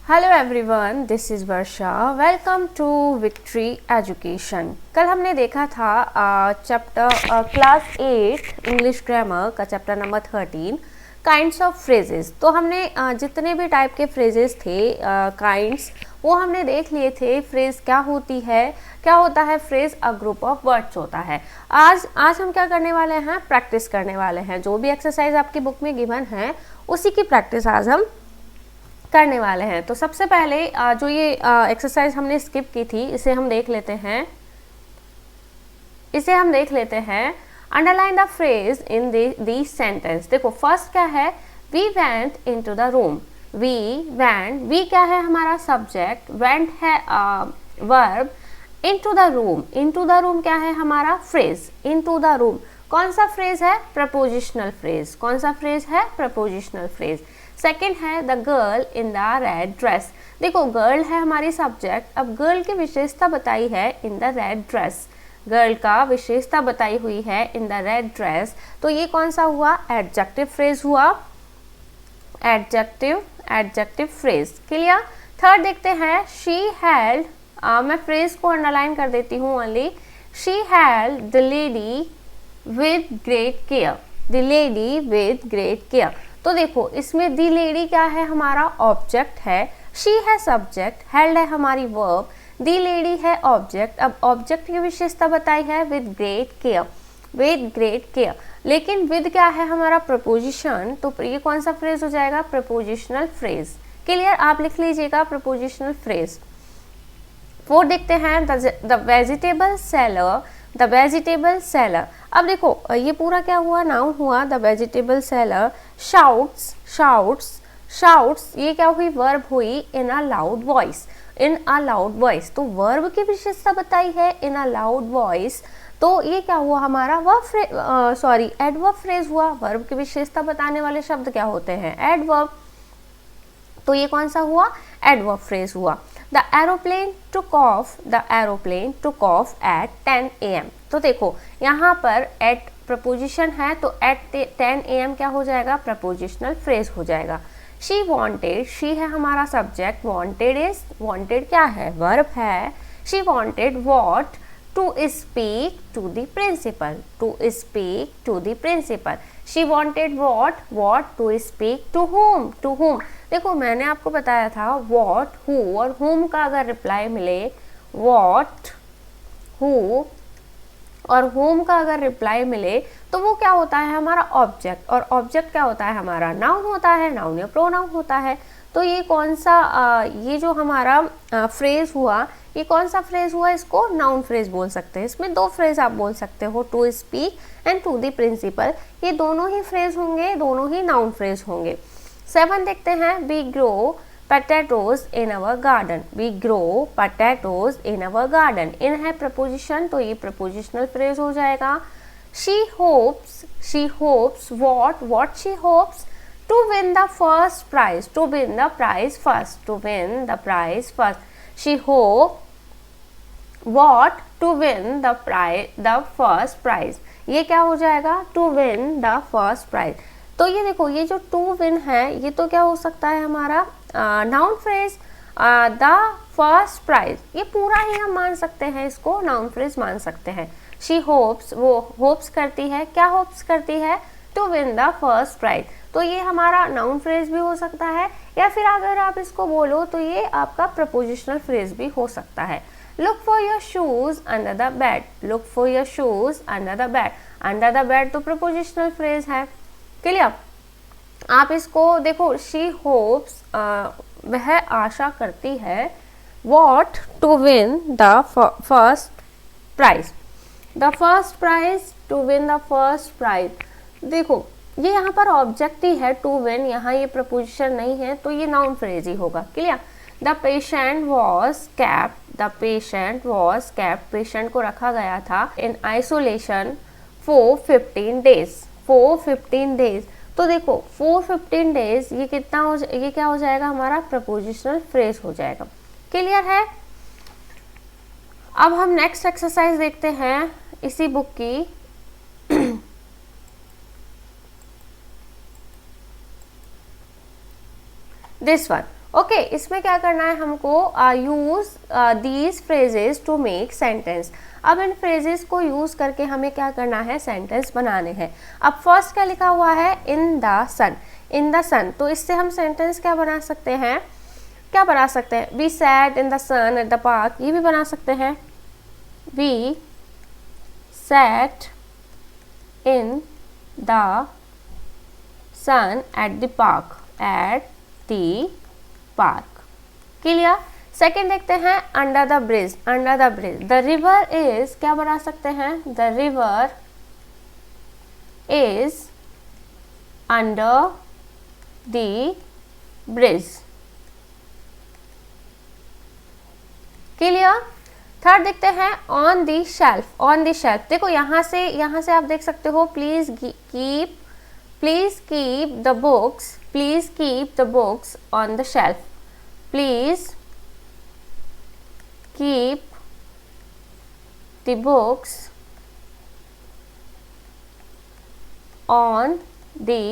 Hello everyone, this is Varsha. Welcome to victory education. कल हमने देखा था चैप्टर क्लास 8 इंग्लिश ग्रामर का chapter number 13 kinds of phrases. तो हमने जितने भी टाइप के फ्रेजेस थे काइंड्स वो हमने देख लिए थे। फ्रेज क्या होती है, क्या होता है phrase, a group of words होता है। आज हम क्या करने वाले हैं, प्रैक्टिस करने वाले हैं। जो भी एक्सरसाइज आपकी बुक में गिवन है उसी की प्रैक्टिस आज हम करने वाले हैं। तो सबसे पहले जो ये एक्सरसाइज हमने स्किप की थी इसे हम देख लेते हैं। Underline the phrase in the sentence. देखो फर्स्ट क्या है, we went into the room. We क्या है हमारा सब्जेक्ट, वेंट है वर्ब, इनटू द रूम क्या है हमारा फ्रेज। इनटू द रूम कौन सा फ्रेज है, प्रपोजिशनल फ्रेज। सेकेंड है the girl in the red dress. देखो गर्ल है हमारी सब्जेक्ट, अब गर्ल की विशेषता बताई है in the red dress. Girl का विशेषता बताई हुई है इन द रेड ड्रेस, तो ये कौन सा हुआ, एडजेक्टिव फ्रेज हुआ, एडजेक्टिव फ्रेज। क्लियर। थर्ड देखते हैं, शी हेल्ड, मैं फ्रेज को अंडरलाइन कर देती हूँ only. She held the lady with great care. तो देखो इसमें दी लेडी क्या है हमारा ऑब्जेक्ट है, शी है सब्जेक्ट, हेल्ड है हमारी वर्ब, दी लेडी है ऑब्जेक्ट। अब ऑब्जेक्ट की विशेषता बताई है विद ग्रेट केयर, लेकिन विद क्या है हमारा प्रपोजिशन, तो ये कौन सा फ्रेज हो जाएगा, प्रपोजिशनल फ्रेज। क्लियर, आप लिख लीजिएगा प्रपोजिशनल फ्रेज। फोर्थ देखते हैं द वेजिटेबल सेलर। अब देखो ये पूरा क्या हुआ, नाउन हुआ। द वेजिटेबल सेलर शाउट्स ये क्या हुई, वर्ब हुई इन अ लाउड वॉइस। तो वर्ब की विशेषता बताई है इन अ लाउड वॉइस, तो ये क्या हुआ हमारा एडवर्ब फ्रेज हुआ। वर्ब की विशेषता बताने वाले शब्द क्या होते हैं, एडवर्ब, तो ये कौन सा हुआ, एडवर्ब फ्रेज हुआ। The aeroplane took off at 10 AM। तो देखो यहाँ पर एट प्रपोजिशन है, तो एट 10 AM क्या हो जाएगा, प्रपोजिशनल फ्रेज हो जाएगा। शी वॉन्टेड, शी है हमारा सब्जेक्ट, वॉन्टेड क्या है, वर्ब है। She wanted what to speak to the principal. She wanted what to speak to home. देखो मैंने आपको बताया था वॉट, हु और होम का अगर रिप्लाई मिले, वॉट, हु और होम का अगर रिप्लाई मिले तो वो क्या होता है हमारा ऑब्जेक्ट, और ऑब्जेक्ट क्या होता है हमारा, नाउन होता है, नाउन या प्रोनाउन होता है। तो ये कौन सा ये जो हमारा फ्रेज हुआ, ये कौन सा फ्रेज हुआ, इसको नाउन फ्रेज बोल सकते हैं। इसमें दो फ्रेज आप बोल सकते हो, to speak and to the principal, ये दोनों ही फ्रेज होंगे, दोनों ही नाउन फ्रेज होंगे। 7 देखते हैं, we grow potatoes in our garden। In है प्रपोजिशन, तो ये प्रपोजिशनल फ्रेज हो जाएगा। she hopes what she hopes to win the prize first। she hope what to win the first prize, ये क्या हो जाएगा, to win the first prize। तो ये देखो ये जो टू विन है ये तो क्या हो सकता है हमारा noun phrase. The first prize ये पूरा ही हम मान सकते हैं, इसको नाउन फ्रेज मान सकते हैं। शी होप्स, वो होप्स करती है, क्या होप्स करती है, to win the first prize, तो ये हमारा नाउन फ्रेज भी हो सकता है, या फिर अगर आप इसको बोलो तो ये आपका प्रपोजिशनल फ्रेज भी हो सकता है। Look for your shoes under the bed, तो प्रपोजिशनल फ्रेज है। क्लियर, आप इसको देखो, शी होप्स वह आशा करती है, what to win the first prize. देखो ये यहाँ पर ऑब्जेक्ट ही है टू विन, यहाँ ये प्रपोजिशन नहीं है, तो ये नाउन फ्रेज ही होगा। Clear. The patient was kept, patient को रखा गया था इन आइसोलेशन फॉर 15 डेज। तो देखो 15 डेज ये कितना ये क्या हो जाएगा हमारा, प्रपोजिशनल फ्रेज हो जाएगा। क्लियर है। अब हम नेक्स्ट एक्सरसाइज देखते हैं इसी बुक की। दिस वन, ओके इसमें क्या करना है हमको, use these phrases to make sentence. अब इन फ्रेजेस को यूज करके हमें क्या करना है, सेंटेंस बनाने हैं। अब फर्स्ट क्या लिखा हुआ है, इन द सन, इन द सन, तो इससे हम सेंटेंस क्या बना सकते हैं, क्या बना सकते हैं, we sat in the sun at the park, ये भी बना सकते हैं, we sat in the sun at the park, at the park. Clear. Second देखते हैं, under the bridge, under the bridge, the river is, क्या बना सकते हैं, the river is under the bridge. Clear. Third देखते हैं, on the shelf, on the shelf, देखो यहाँ से आप देख सकते हो, please keep the books, please keep the books on the shelf, please keep the books on the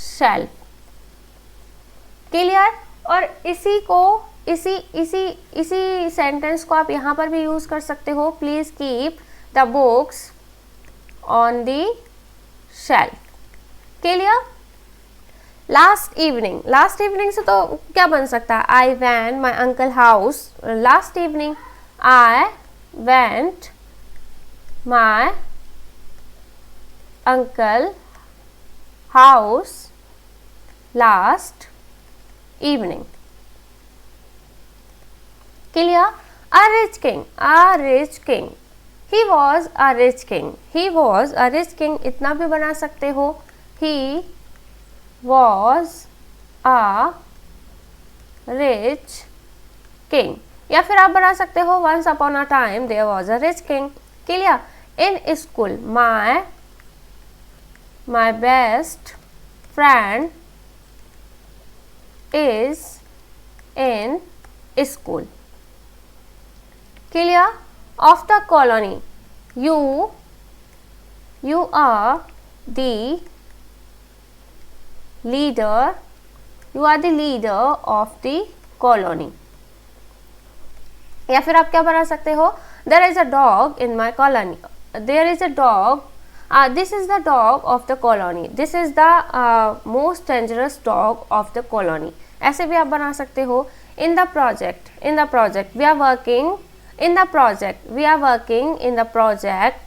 shelf। Clear. और इसी सेंटेंस को आप यहाँ पर भी यूज कर सकते हो, please keep the books on the shelf. Clear. Last evening, last evening से तो क्या बन सकता है, I went my uncle house last evening, I went my uncle house last evening. Clear. A rich king, a rich king, he was a rich king, he was a rich king, इतना भी बना सकते हो, ही was a rich king, या फिर आप बना सकते हो, once upon a time there was a rich king। Clear. In school, my best friend is in school। Clear. of the colony, you are the leader, you are the leader of the colony। या फिर आप क्या बना सकते हो, there is a dog in my colony, there is a dog, this is the dog of the colony, this is the most dangerous dog of the colony। ऐसे भी आप बना सकते हो। in the project, in the project, we are working in the project, we are working in the project,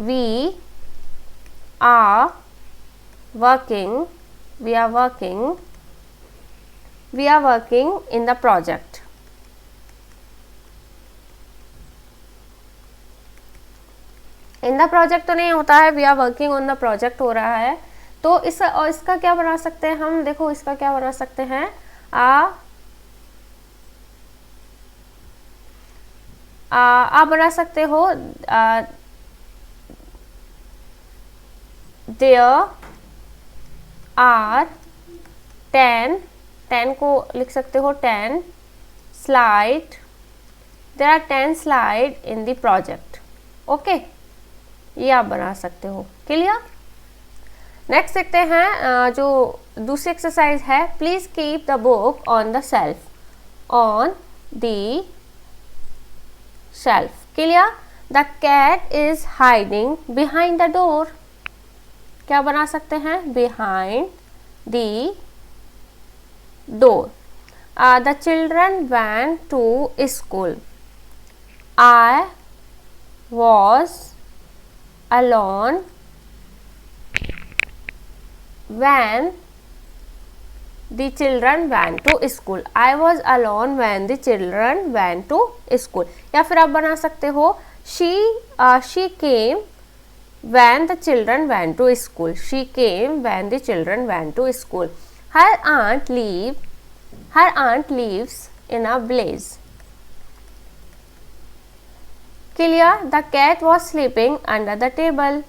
we are working, we are working in the project। in the project तो नहीं होता है, we are working on the project हो रहा है, तो इसका क्या बना सकते हैं हम, देखो इसका क्या बना सकते हैं, आप बना सकते हो, there are 10 को लिख सकते हो 10 slide, there are 10 slide in the project। Okay ये आप बना सकते हो। क्लियर। नेक्स्ट देखते हैं, जो दूसरी एक्सरसाइज है, please keep the book on the shelf, on the shelf. Clear. The cat is hiding behind the door, क्या बना सकते हैं, behind the door. The children went to school, I was alone when the children went to school, I was alone when the children went to school। या फिर आप बना सकते हो, she came when the children went to school, she came when the children went to school। her aunt lives in a village। Clear? The cat was sleeping under the table,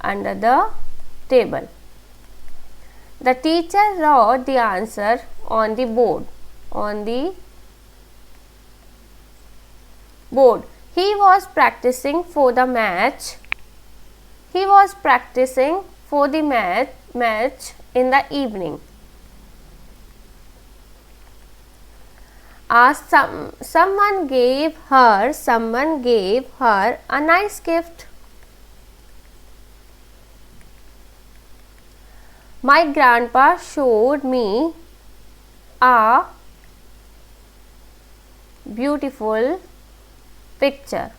under the table। The teacher wrote the answer on the board, on the board। He was practicing for the match, he was practicing for the match in the evening। someone gave her a nice gift. My grandpa showed me a beautiful picture.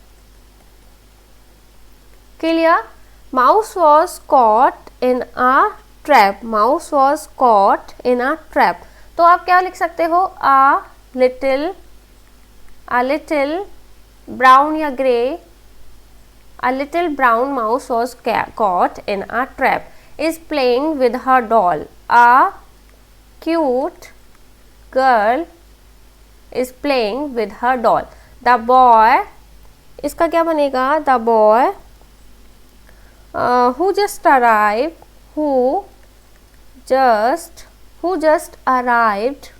Clear? Mouse was caught in a trap. Mouse was caught in a trap. तो आप क्या लिख सकते हो? A little brown या grey. A little brown mouse was caught in a trap. Is playing with her doll. A cute girl is playing with her doll. The boy, इसका क्या बनेगा? The boy who just arrived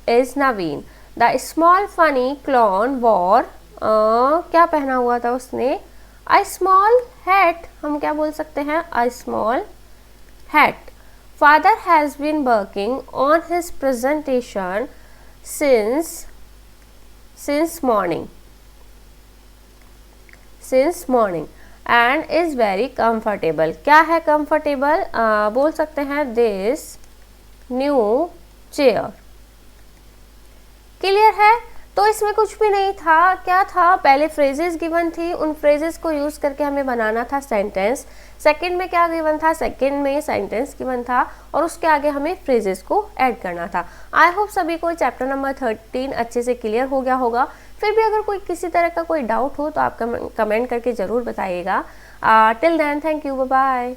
is Naveen. The small funny clown wore क्या पहना हुआ था उसने? A small hat. हम क्या बोल सकते हैं? A small hat. Father has been working on his presentation since morning and is very comfortable. क्या है comfortable? बोल सकते हैं this new chair. क्लियर है? तो इसमें कुछ भी नहीं था. क्या था? पहले फ्रेजेस गिवन थी, उन फ्रेजेस को यूज करके हमें बनाना था सेंटेंस. सेकंड में क्या गिवन था? सेकंड में सेंटेंस गिवन था और उसके आगे हमें फ्रेजेस को ऐड करना था. आई होप सभी को चैप्टर नंबर 13 अच्छे से क्लियर हो गया होगा. फिर भी अगर कोई किसी तरह का कोई डाउट हो तो आप कमेंट करके ज़रूर बताइएगा. Till then, thank you, bye bye.